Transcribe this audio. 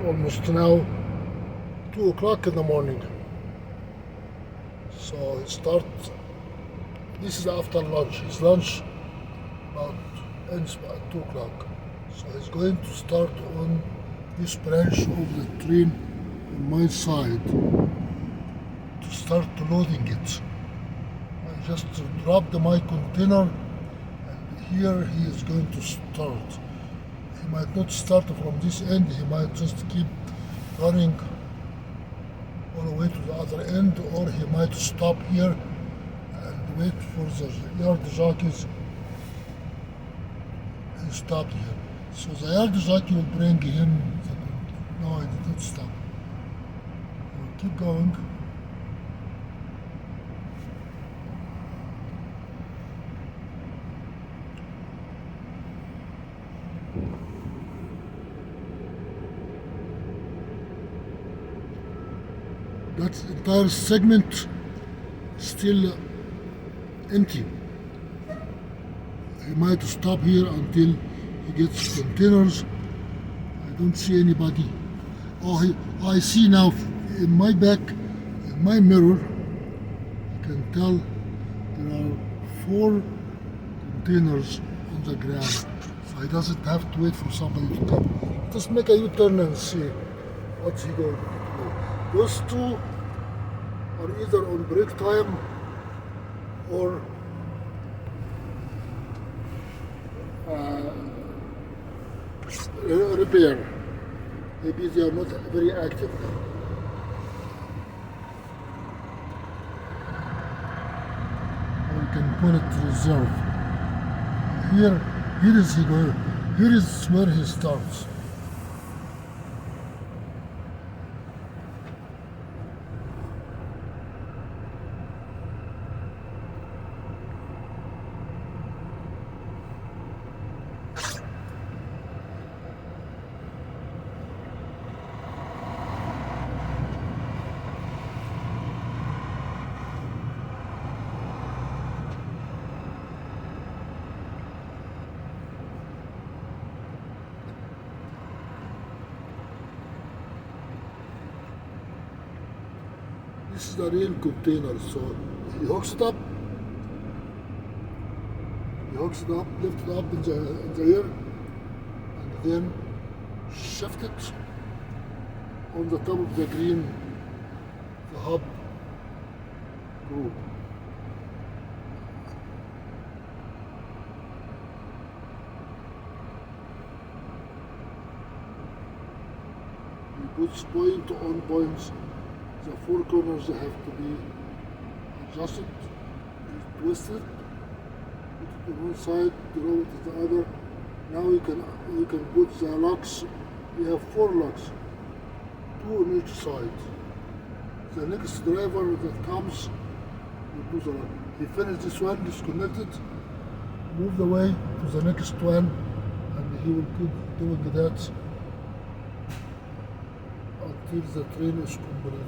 almost now 2 o'clock in the morning. So he starts, this is after lunch. His lunch ends at 2 o'clock. So he's going to start on this branch of the train on my side to start loading it. I just dropped my container and here he is going to start. He might not start from this end, he might just keep running all the way to the other end, or he might stop here and wait for the yard jockeys and stop here. So the yard jockey will bring him, no, I did not stop. We'll keep going. That entire segment still empty. He might stop here until he gets containers. I don't see anybody. Oh, I see now in my back, in my mirror, you can tell there are 4 containers on the ground. So he doesn't have to wait for somebody to come. Just make a U-turn and see what's he going to do. Those 2 are either on break time or repair. Maybe they are not very active. Or you can put it to reserve. Here is he going. Here is where he starts. This is the real container, so he hooks it up, lifts it up in the air, and then shift it on the top of the green, the hub group. He puts point on points. The 4 corners have to be adjusted, twisted, put it on one side, draw it to the other. Now you can put the locks. We have 4 locks, 2 on each side. The next driver that comes will do the lock. He finished this one, disconnected, move the way to the next one, and he will keep doing that until the train is completed.